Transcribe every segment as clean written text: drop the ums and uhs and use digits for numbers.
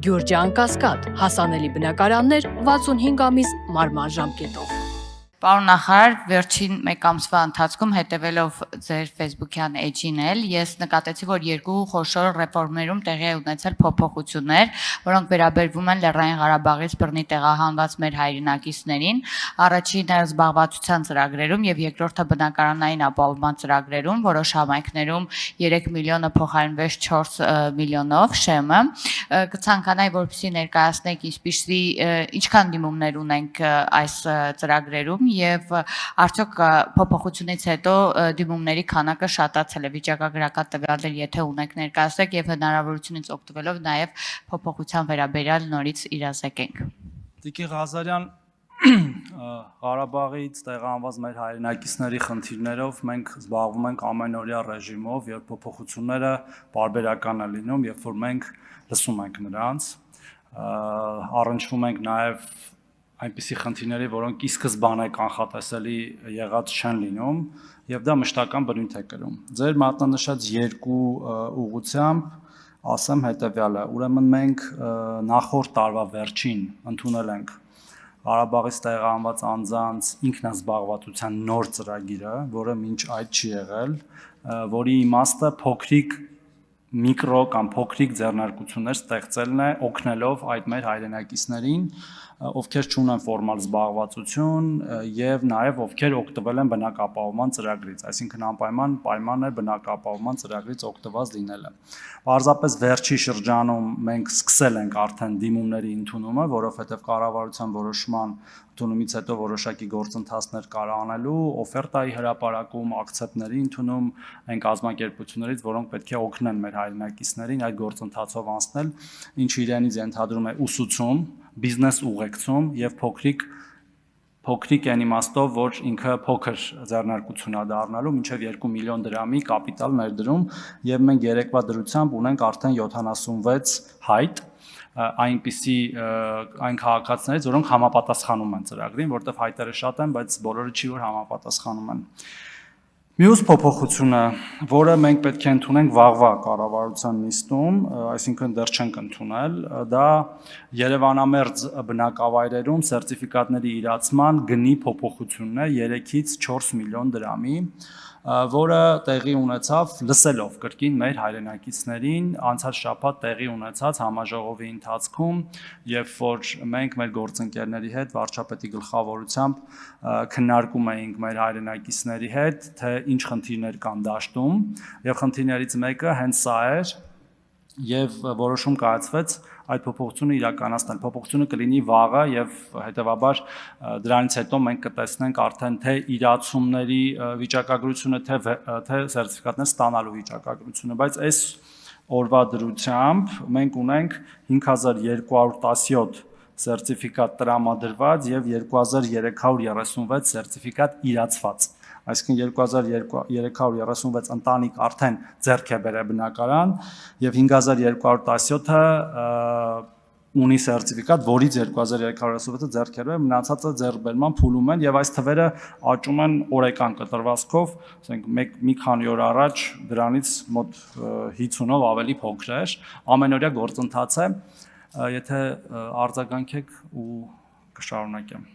Գյուրջան Կասկադ, հասանելի բնակարաններ 65 ամիս մարման ժամկետով։ Պարոն նախարար, վերջին մեկ ամսվա ընթացքում հետևելով ձեր Facebook-յան էջին էլ, ես նկատեցի, որ երկու խոշոր ռեֆորմներում տեղի է ունեցել փոփոխություններ, որոնք վերաբերվում են Լեռնային Ղարաբաղից բռնի տեղահանված մեր հայրենակիցներին, առաջինը զբաղվածության ծրագրերում եւ երկրորդը բնակարանային ապահովման ծրագրերում, որոշ համայնքներում 3 միլիոնը փոխարինվեց 4 միլիոնով շեմը։ Կցանկանայի, որպեսզի ներկայացնեք ինչքան դիմումներ ունենք այս ծրագրերում եւ արդյոք փոփոխությունից հետո դիմումների քանակը շատացել է, վիճակագրական տվյալներ եթե ունեք ներկայացրեք եւ հնարավորությունից օգտվելով նաեւ փոփոխության վերաբերյալ նորից իրազեկենք։ Տիկին Ղազարյան, Ղարաբաղից տեղահանված մեր հայրենակիցների խնդիրներով մենք զբաղվում ենք ամենօրյա ռեժիմով եւ փոփոխությունները բարբերական են լինում, երբ որ մենք լսում ենք նրանց, առնչվում ենք նաեւ այնպիսի խնդիրների, որոնք ի սկզբանե կանխատեսելի եղած չեն լինում եւ դա մշտական բնույթ է կրում։ Ձեր մատնանշած երկու ուղղությամբ ասեմ հետեւյալը, ուրեմն մենք նախորդ տարվա վերջին ընդունել ենք Ղարաբաղից տեղահանված անձանց ինքնազբաղվածության նոր ծրագիրը, որը մինչ այդ չի եղել, որի իմաստը փոքրիկ միկրո կամ փոքրիկ ձեռնարկություններ ստեղծելն է, օգնելով այդ մեր հայրենակիցներին, ովքեր չունեն ֆորմալ զբաղվածություն եւ նաեւ ովքեր օգտվել են բնակապահովման ծրագրից, այսինքն անպայման պայման է բնակապահովման ծրագրից օգտված լինելը։ Պարզապես վերջի շրջանում մենք սկսել ենք արդեն դիմումների ընդունումը, որովհետեւ կառավարության որոշման ընդունումից հետո որոշակի գործընթացներ կար անելու, օֆերտայի հրապարակում, ակցեպտների ընդունում այն կազմակերպություններից, որոնք պետք է օգնեն մեր հայրենակիցներին այդ գործընթացով անցնել, ինչը իրենից ենթադրում է ուսուցում, բիզնես ուղեկցում եւ փոքրիկ այն իմաստով, որ ինքը փոքր ձեռնարկություն է դառնալու, մինչեւ 2 միլիոն դրամի կապիտալ ներդրում եւ մենք երեկվա դրությամբ ունենք արդեն 76 հայտ այնպիսի այն քաղաքացիներից, որոնք համապատասխանում են ծրագրին, որտեղ հայտերը շատ են, բայց բոլորը չի որ համապատասխանում են։ Մյուս փոփոխությունը, որը մենք պետք է ընդունենք վաղվա կառավարության նիստում, այսինքն դեռ չենք ընդունել, դա Երևանամերձ բնակավայրերում սերտիֆիկատների իրացման գնի փոփոխությունն է 3-ից 4 միլիոն դրամի, որը տեղի ունեցավ լսելով կրկին մեր հայրենակիցներին անցած շաբաթ տեղի ունեցած համաժողովի ընթացքում, երբ որ մենք մեր գործընկերների հետ վարչապետի գլխավորությամբ քննարկում էինք մեր հայրենակիցների հետ, թե ինչ խնդիրներ կան դաշտում, եւ խնդիրներից մեկը հենց սա էր, եւ որոշում կայացվեց այդ փոփոխությունը իրականացնել։ Փոփոխությունը կլինի վաղը եւ հետեւաբար դրանից հետո մենք կտեսնենք արդեն թե իրացումների վիճակագրությունը, թե սերտիֆիկատներ ստանալու վիճակագրությունը, բայց այս օրվա դրությամբ մենք ունենք 5217 սերտիֆիկատ տրամադրված եւ 2336 սերտիֆիկատ իրացված։ Այսինքն 2336 ընտանիք արդեն ձեռք է բերել բնակարան եւ 5217-ը ունի սերտիֆիկատ, որից 2337-ը ձեռք է բերել, մնացածը ձեռքբերման փուլում են եւ այս թվերը աճում են օրեկան կտրվածքով, ասենք մի քանի օր առաջ դրանից մոտ 50-ով ավելի փոքր էր, ամենօրյա գործընթաց է, եթե արձագանքեք ու կշարունակեմ։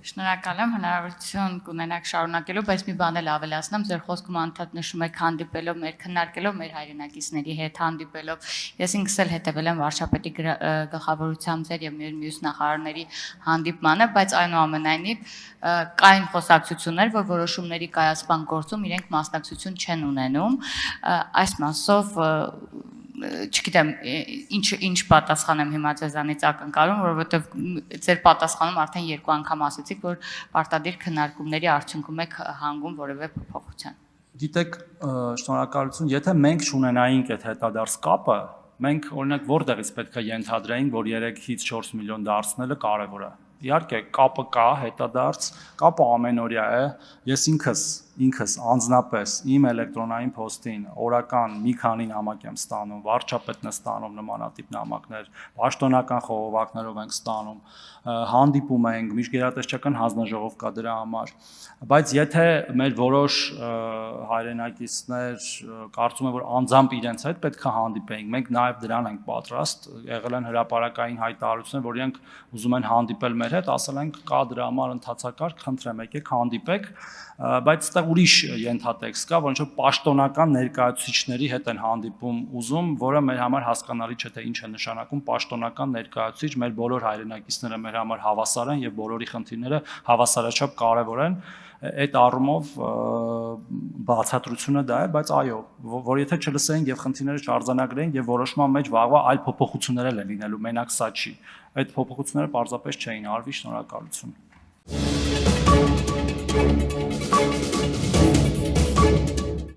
Շնորհակալ եմ, հնարավորություն կունենաք շարունակելու, բայց մի բան էլ ավելացնեմ, ձեր խոսքում անդադ նշում եք հանդիպելով, քննարկելով մեր հայրենակիցների հետ հանդիպելով, ես ինքս էլ հետևել եմ վարչապետի գլխավորությամբ ձեր եւ մյուս նախարարների հանդիպմանը, բայց այնուամենայնիվ կային խոսակցություններ, որ որոշումների կայացման գործում իրենք մասնակցություն չեն ունենում, այս մասով չգիտեմ ինչ պատասխան եմ հիմա ձեզանից ակնկալում, որովհետև ձեր պատասխանում արդեն 2 անգամ ասացիք, որ պարտադիր քննարկումների արդյունքում եք հանգում որևէ փոփոխության։ Գիտեք, շնորհակալություն, եթե մենք չունենայինք այդ հետադարձ կապը, մենք օրինակ որտեղից պետք է ենթադրեինք, որ 3-ից 4 միլիոն դարձնելը կարևոր է։ Իհարկե, կապը կա, հետադարձ, կապը ամենօրյա է։ Ես ինքս ինքս անձնապես իմ էլեկտրոնային փոստին օրական մի քանի նամակ եմ ստանում, վարչապետն է ստանում նմանատիպ նամակներ, պաշտոնական խողովակներով ենք ստանում, հանդիպում ենք, միջգերատեսչական հանձնաժողով կա դրա համար, բայց եթե մեր որոշ հայրենակիցներ կարծում են, որ անձամբ իրենց հետ պետք է հանդիպեինք, մենք նաև դրան ենք պատրաստ, եղել են հրապարակային հայտարարություններ, որ իրենք ուզում են հանդիպել մեր հետ, ասել ենք կա դրա համար ընթացակարգ, խնդրեմ եկեք հանդիպեք, բայց այստեղ ուրիշ ենթատեքստ կա, որոնց որ պաշտոնական ներկայացուցիչների հետ են հանդիպում ուզում, որը մեր համար հասկանալի չէ թե ինչ է նշանակում պաշտոնական ներկայացուցիչ, մեր բոլոր հայրենակիցները մեր համար հավասար են եւ բոլորի խնդիրները հավասարաչափ կարեւոր են, այդ առումով բացատրությունը դա է, բայց այո, որ եթե չլսեին եւ խնդիրները չարձանագրեին եւ որոշման մեջ վաղվա այլ փոփոխություններ էլ են լինելու, մենակ սա չի, այդ փոփոխությունները պարզապես չէին արվի, շնորհակալություն։